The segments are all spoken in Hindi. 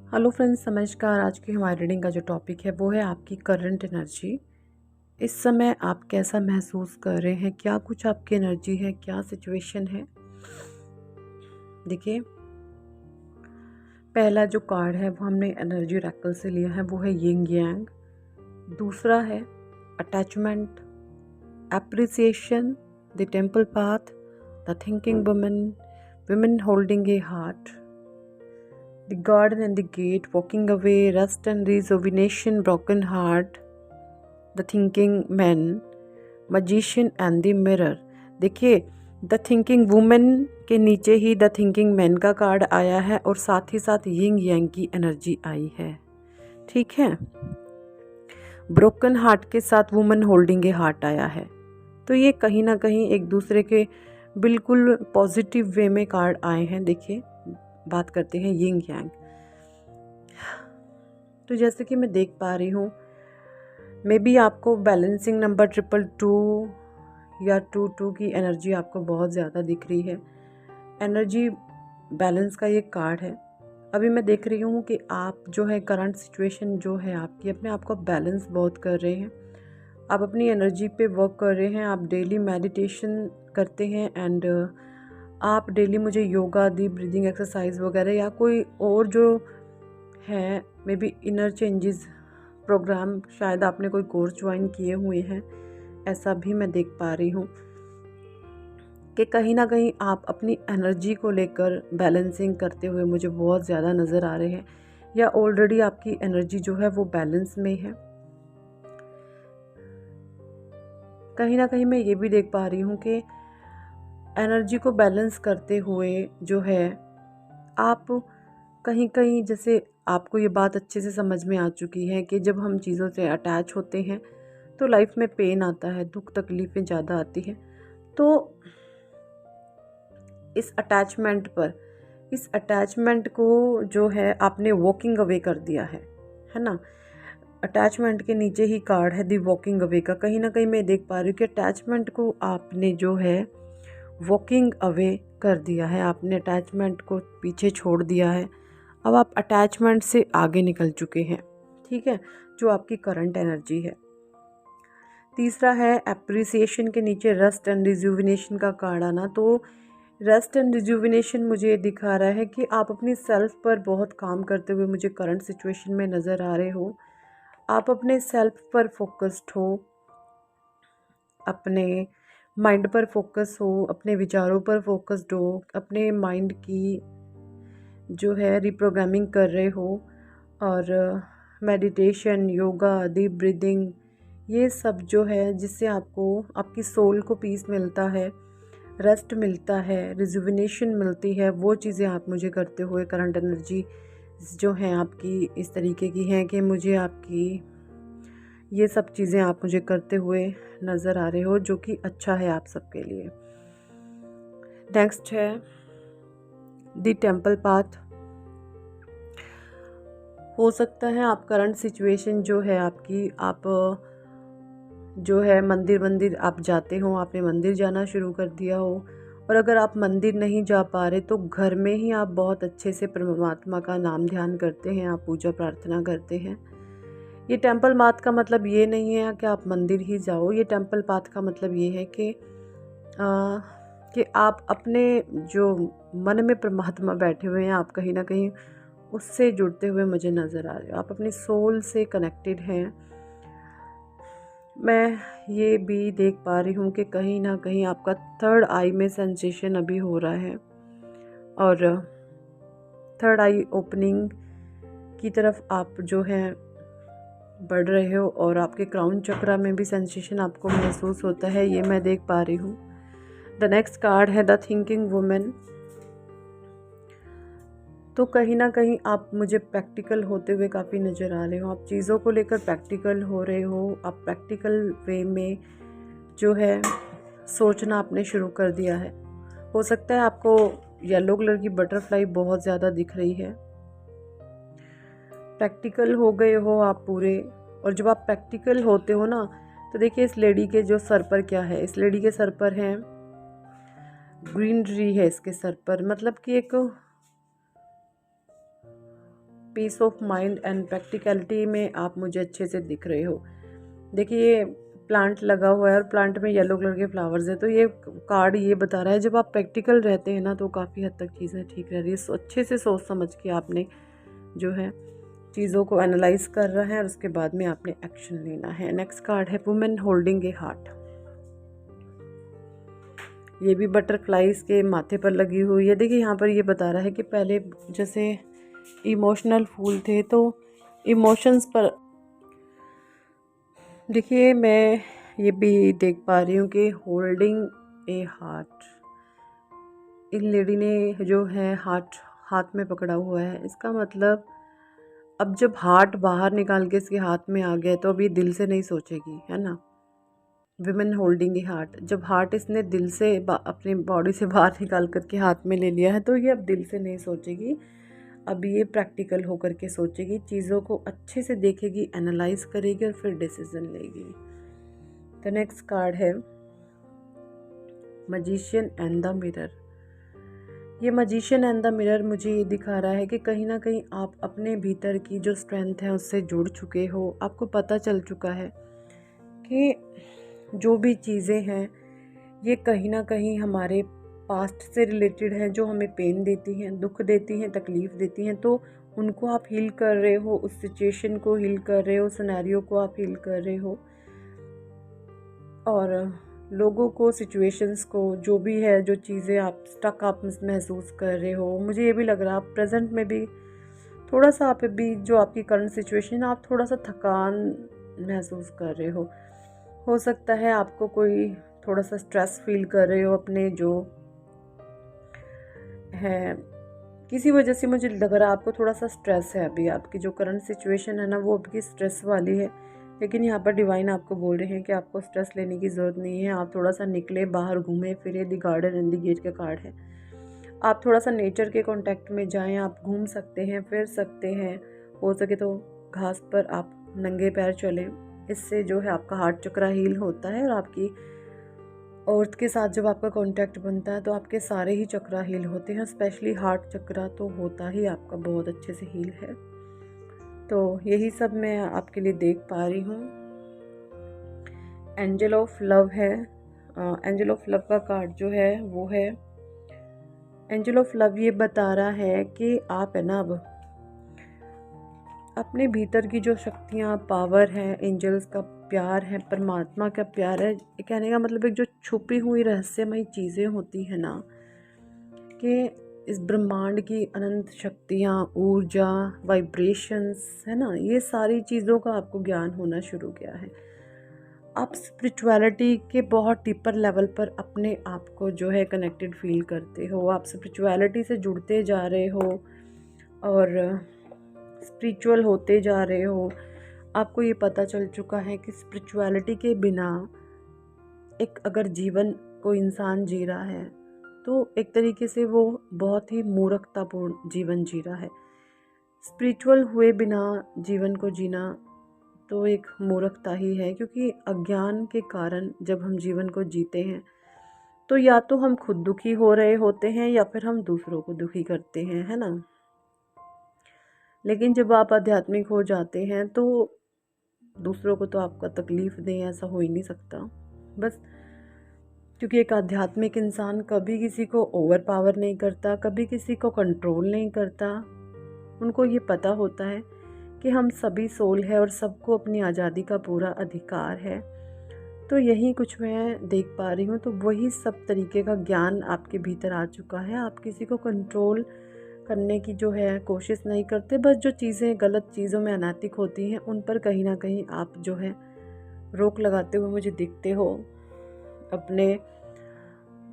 हेलो फ्रेंड्स, नमस्कार। आज की हमारी रीडिंग का जो टॉपिक है वो है आपकी करंट एनर्जी। इस समय आप कैसा महसूस कर रहे हैं, क्या कुछ आपकी एनर्जी है, क्या सिचुएशन है। देखिए, पहला जो कार्ड है वो हमने एनर्जी ओरेकल से लिया है, वो है यिंग यांग। दूसरा है attachment, appreciation, the temple path, the thinking woman, women holding a heart, the garden and the gate, walking away, rest and rejuvenation, broken heart, the thinking man, magician and the mirror. देखिए, द थिंकिंग वुमेन के नीचे ही द थिंकिंग मैन का कार्ड आया है और साथ ही साथ यिंग यांग की एनर्जी आई है। ठीक है, ब्रोकन हार्ट के साथ वुमेन होल्डिंग ए हार्ट आया है। तो ये कहीं ना कहीं एक दूसरे के बिल्कुल पॉजिटिव वे में कार्ड आए हैं। देखिए, बात करते हैं यिंग यांग। तो जैसे कि मैं देख पा रही हूँ, मे बी आपको बैलेंसिंग नंबर 222 या 22 की एनर्जी आपको बहुत ज़्यादा दिख रही है। एनर्जी बैलेंस का ये कार्ड है। अभी मैं देख रही हूँ कि आप जो है करंट सिचुएशन जो है आपकी, अपने आप को बैलेंस बहुत कर रहे हैं। आप अपनी एनर्जी पे वर्क कर रहे हैं। आप डेली मेडिटेशन करते हैं एंड आप डेली मुझे योगा, डीप ब्रीदिंग एक्सरसाइज वगैरह या कोई और जो है may be inner changes programme, शायद आपने कोई कोर्स ज्वाइन किए हुए हैं, ऐसा भी मैं देख पा रही हूँ कि कहीं ना कहीं आप अपनी एनर्जी को लेकर बैलेंसिंग करते हुए मुझे बहुत ज़्यादा नज़र आ रहे हैं, या ऑलरेडी आपकी एनर्जी जो है वो बैलेंस में है। कहीं ना कहीं मैं ये भी देख पा रही हूँ कि एनर्जी को बैलेंस करते हुए जो है आप कहीं कहीं, जैसे आपको ये बात अच्छे से समझ में आ चुकी है कि जब हम चीज़ों से अटैच होते हैं तो लाइफ में पेन आता है, दुख तकलीफ़ें ज़्यादा आती हैं। तो इस अटैचमेंट को जो है आपने वॉकिंग अवे कर दिया है ना। अटैचमेंट के नीचे ही कार्ड है दी वॉकिंग अवे का। कहीं ना कहीं मैं देख पा रही हूँ कि अटैचमेंट को आपने जो है वॉकिंग अवे कर दिया है, आपने अटैचमेंट को पीछे छोड़ दिया है। अब आप अटैचमेंट से आगे निकल चुके हैं। ठीक है, जो आपकी करंट एनर्जी है। तीसरा है एप्रिसिएशन के नीचे रेस्ट एंड रिजुविनेशन का कार्ड आना। तो रेस्ट एंड रिजुविनेशन मुझे दिखा रहा है कि आप अपनी सेल्फ पर बहुत काम करते हुए मुझे करंट सिचुएशन में नज़र आ रहे हो। आप अपने सेल्फ पर फोकस्ड हो, अपने माइंड पर फोकस हो, अपने विचारों पर फोकस्ड हो, अपने माइंड की जो है रिप्रोग्रामिंग कर रहे हो। और मेडिटेशन, योगा, डीप ब्रीदिंग, ये सब जो है जिससे आपको आपकी सोल को पीस मिलता है, रेस्ट मिलता है, रिजुविनेशन मिलती है, वो चीज़ें आप मुझे करते हुए करंट एनर्जी जो है आपकी इस तरीके की हैं कि मुझे आपकी ये सब चीज़ें आप मुझे करते हुए नज़र आ रहे हो, जो कि अच्छा है आप सबके लिए। नेक्स्ट है द टेम्पल पाथ। हो सकता है आप करंट सिचुएशन जो है आपकी, आप जो है मंदिर आप जाते हो, आपने मंदिर जाना शुरू कर दिया हो, और अगर आप मंदिर नहीं जा पा रहे तो घर में ही आप बहुत अच्छे से परमात्मा का नाम ध्यान करते हैं, आप पूजा प्रार्थना करते हैं। ये टेम्पल पाथ का मतलब ये नहीं है कि आप मंदिर ही जाओ। ये टेम्पल पाथ का मतलब ये है कि आप अपने जो मन में परमात्मा बैठे हुए हैं, आप कहीं ना कहीं उससे जुड़ते हुए मुझे नज़र आ रहे हो। आप अपनी सोल से कनेक्टेड हैं। मैं ये भी देख पा रही हूँ कि कहीं ना कहीं आपका थर्ड आई में सेंसेशन अभी हो रहा है, और थर्ड आई ओपनिंग की तरफ आप जो है बढ़ रहे हो, और आपके क्राउन चक्रा में भी सेंसेशन आपको महसूस होता है, ये मैं देख पा रही हूँ। द नेक्स्ट कार्ड है द थिंकिंग वुमेन। तो कहीं ना कहीं आप मुझे प्रैक्टिकल होते हुए काफ़ी नज़र आ रहे हो। आप चीज़ों को लेकर प्रैक्टिकल हो रहे हो। आप प्रैक्टिकल वे में जो है सोचना आपने शुरू कर दिया है। हो सकता है आपको येलो कलर की बटरफ्लाई बहुत ज़्यादा दिख रही है। प्रैक्टिकल हो गए हो आप पूरे। और जब आप प्रैक्टिकल होते हो ना, तो देखिए इस लेडी के जो सर पर क्या है, इस लेडी के सर पर है ग्रीनरी है इसके सर पर, मतलब कि एक piece of mind and practicality में आप मुझे अच्छे से दिख रहे हो। देखिए प्लांट लगा हुआ है और प्लांट में येलो कलर के फ्लावर्स है, तो ये कार्ड ये बता रहा है जब आप प्रैक्टिकल रहते हैं ना तो काफ़ी हद तक चीज़ें ठीक रह रही है। अच्छे से सोच समझ के आपने जो है चीज़ों को एनालाइज कर रहा है और उसके बाद में आपने एक्शन लेना है। नेक्स्ट कार्ड है वुमेन होल्डिंग ए हार्ट। ये भी बटरफ्लाइज के माथे पर लगी हुई है। देखिए यहाँ पर ये बता रहा है कि पहले जैसे इमोशनल फूल थे तो इमोशंस पर देखिए मैं ये भी देख पा रही हूँ कि होल्डिंग ए हार्ट, इन लेडी ने जो है हाथ में पकड़ा हुआ है। इसका मतलब अब जब हार्ट बाहर निकाल के इसके हाथ में आ गया तो अब ये दिल से नहीं सोचेगी, है ना। विमेन होल्डिंग ए हार्ट, जब हार्ट इसने दिल से अपनी बॉडी से बाहर निकाल करके हाथ में ले लिया है तो ये अब दिल से नहीं सोचेगी, अब ये प्रैक्टिकल होकर के सोचेगी, चीज़ों को अच्छे से देखेगी, एनालाइज करेगी और फिर डिसीजन लेगी। द नेक्स्ट कार्ड है मैजिशियन एंड द मिरर। ये मैजिशियन एंड द मिरर मुझे ये दिखा रहा है कि कहीं ना कहीं आप अपने भीतर की जो स्ट्रेंथ है उससे जुड़ चुके हो। आपको पता चल चुका है कि जो भी चीज़ें हैं ये कहीं ना कहीं हमारे पास्ट से रिलेटेड है, जो हमें पेन देती हैं, दुख देती हैं, तकलीफ़ देती हैं, तो उनको आप हील कर रहे हो, उस सिचुएशन को हील कर रहे हो, सिनेरियो को आप हील कर रहे हो और लोगों को, सिचुएशंस को, जो भी है, जो चीज़ें आप स्टक आप महसूस कर रहे हो। मुझे ये भी लग रहा है आप प्रेजेंट में भी थोड़ा सा, आप भी जो आपकी करंट सिचुएशन आप थोड़ा सा थकान महसूस कर रहे हो सकता है आपको कोई थोड़ा सा स्ट्रेस फील कर रहे हो अपने जो है किसी वजह से। मुझे लग रहा है आपको थोड़ा सा स्ट्रेस है, अभी आपकी जो करंट सिचुएशन है ना वो आपकी स्ट्रेस वाली है, लेकिन यहाँ पर डिवाइन आपको बोल रहे हैं कि आपको स्ट्रेस लेने की ज़रूरत नहीं है। आप थोड़ा सा निकले, बाहर घूमे फिरे, the garden and the gate का कार्ड है। आप थोड़ा सा नेचर के कांटेक्ट में जाएं, आप घूम सकते हैं, फिर सकते हैं, हो सके तो घास पर आप नंगे पैर चलें। इससे जो है आपका हार्ट चक्रा हील होता है और आपकी अर्थ के साथ जब आपका कांटेक्ट बनता है तो आपके सारे ही चक्रा हील होते हैं, स्पेशली हार्ट चक्रा तो होता ही आपका बहुत अच्छे से हील है। तो यही सब मैं आपके लिए देख पा रही हूँ। एंजल ऑफ लव है। एंजल ऑफ लव का कार्ड जो है वो है, एंजल ऑफ लव ये बता रहा है कि आप है ना अब अपने भीतर की जो शक्तियाँ, पावर है, एंजल्स का प्यार है, परमात्मा का प्यार है, कहने का मतलब एक जो छुपी हुई रहस्यमयी चीज़ें होती हैं ना, कि इस ब्रह्मांड की अनंत शक्तियाँ, ऊर्जा, वाइब्रेशंस है ना, ये सारी चीज़ों का आपको ज्ञान होना शुरू किया है। आप स्पिरिचुअलिटी के बहुत डीपर लेवल पर अपने आप को जो है कनेक्टेड फील करते हो, आप स्पिरिचुअलिटी से जुड़ते जा रहे हो और स्पिरिचुअल होते जा रहे हो। आपको ये पता चल चुका है कि स्पिरिचुअलिटी के बिना एक अगर जीवन को इंसान जी रहा है तो एक तरीके से वो बहुत ही मूर्खतापूर्ण जीवन जी रहा है। स्पिरिचुअल हुए बिना जीवन को जीना तो एक मूर्खता ही है, क्योंकि अज्ञान के कारण जब हम जीवन को जीते हैं तो या तो हम खुद दुखी हो रहे होते हैं या फिर हम दूसरों को दुखी करते हैं, है ना। लेकिन जब आप आध्यात्मिक हो जाते हैं तो दूसरों को तो आपका तकलीफ़ दें ऐसा हो ही नहीं सकता, बस क्योंकि एक आध्यात्मिक इंसान कभी किसी को ओवर पावर नहीं करता, कभी किसी को कंट्रोल नहीं करता। उनको ये पता होता है कि हम सभी सोल है और सबको अपनी आज़ादी का पूरा अधिकार है। तो यही कुछ मैं देख पा रही हूँ, तो वही सब तरीके का ज्ञान आपके भीतर आ चुका है। आप किसी को कंट्रोल करने की जो है कोशिश नहीं करते, बस जो चीज़ें गलत चीज़ों में अनैतिक होती हैं उन पर कहीं ना कहीं आप जो है रोक लगाते हुए मुझे दिखते हो। अपने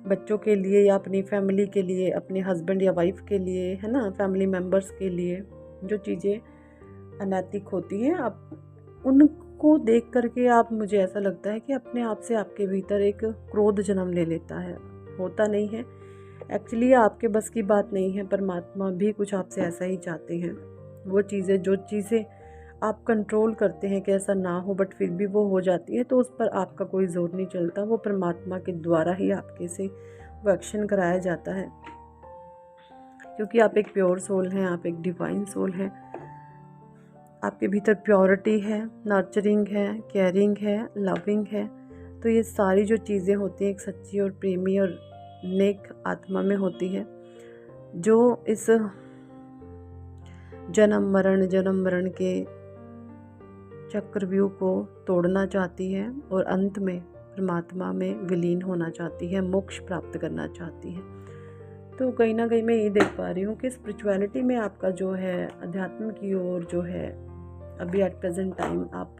बच्चों के लिए या अपनी फैमिली के लिए, अपने हस्बैंड या वाइफ के लिए, है ना, फैमिली मेम्बर्स के लिए जो चीज़ें अनैतिक होती हैं आप उनको देख करके आप, मुझे ऐसा लगता है कि अपने आप से आपके भीतर एक क्रोध जन्म ले लेता है। होता नहीं है, एक्चुअली आपके बस की बात नहीं है। परमात्मा भी कुछ आपसे ऐसा ही चाहते हैं। वो चीज़ें, जो चीज़ें आप कंट्रोल करते हैं कि ऐसा ना हो बट फिर भी वो हो जाती है, तो उस पर आपका कोई ज़ोर नहीं चलता। वो परमात्मा के द्वारा ही आपके से वो एक्शन कराया जाता है, क्योंकि आप एक प्योर सोल हैं, आप एक डिवाइन सोल हैं। आपके भीतर प्योरिटी है, नर्चरिंग है, केयरिंग है, लविंग है। तो ये सारी जो चीज़ें होती हैं एक सच्ची और प्रेमी और नेक आत्मा में होती है, जो इस जन्म मरण के चक्रव्यूह को तोड़ना चाहती है और अंत में परमात्मा में विलीन होना चाहती है, मोक्ष प्राप्त करना चाहती है। तो कहीं ना कहीं मैं ये देख पा रही हूँ कि स्पिरिचुअलिटी में आपका जो है, अध्यात्म की ओर जो है, अभी एट प्रेजेंट टाइम आप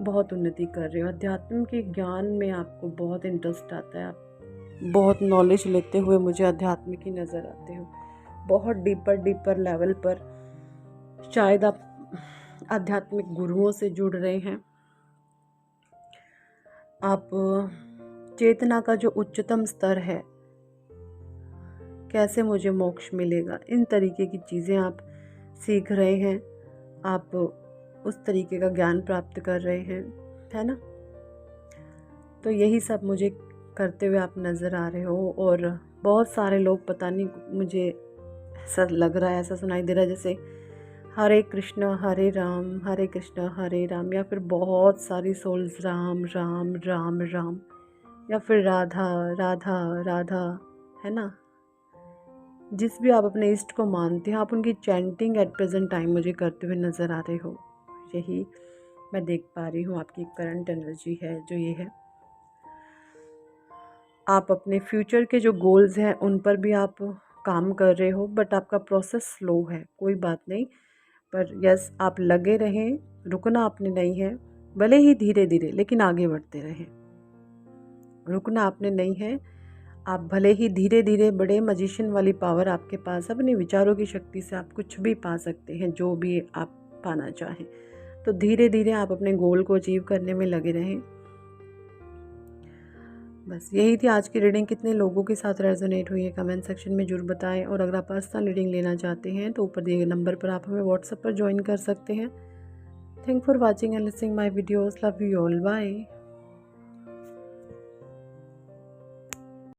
बहुत उन्नति कर रहे हो। अध्यात्म के ज्ञान में आपको बहुत इंटरेस्ट आता है, आप बहुत नॉलेज लेते हुए मुझे अध्यात्म की नज़र आते हो। बहुत डीपर लेवल पर शायद आप आध्यात्मिक गुरुओं से जुड़ रहे हैं। आप चेतना का जो उच्चतम स्तर है, कैसे मुझे मोक्ष मिलेगा, इन तरीके की चीज़ें आप सीख रहे हैं। आप उस तरीके का ज्ञान प्राप्त कर रहे हैं, है ना। तो यही सब मुझे करते हुए आप नज़र आ रहे हो। और बहुत सारे लोग, पता नहीं, मुझे ऐसा लग रहा है, ऐसा सुनाई दे रहा है जैसे हरे कृष्णा हरे कृष्णा हरे राम, या फिर बहुत सारी सोल्स राम राम राम राम, या फिर राधा राधा राधा, है ना। जिस भी आप अपने इष्ट को मानते हैं, आप उनकी चैंटिंग एट प्रेजेंट टाइम मुझे करते हुए नज़र आ रहे हो। यही मैं देख पा रही हूँ, आपकी करंट एनर्जी है जो ये है। आप अपने फ्यूचर के जो गोल्स हैं उन पर भी आप काम कर रहे हो, बट आपका प्रोसेस स्लो है, कोई बात नहीं। पर यस, आप लगे रहें, रुकना आपने नहीं है, भले ही धीरे धीरे, लेकिन आगे बढ़ते रहें। रुकना आपने नहीं है। आप भले ही धीरे धीरे, बड़े मजिशियन वाली पावर आपके पास, अपने विचारों की शक्ति से आप कुछ भी पा सकते हैं, जो भी आप पाना चाहें। तो धीरे धीरे आप अपने गोल को अचीव करने में लगे रहें। बस यही थी आज की रीडिंग। कितने लोगों के साथ रेजोनेट हुई है कमेंट सेक्शन में जरूर बताएं। और अगर आप पर्सनल रीडिंग लेना चाहते हैं तो ऊपर दिए गए नंबर पर आप हमें व्हाट्सएप पर ज्वाइन कर सकते हैं। Thank for watching and listening my videos. Love you all, bye.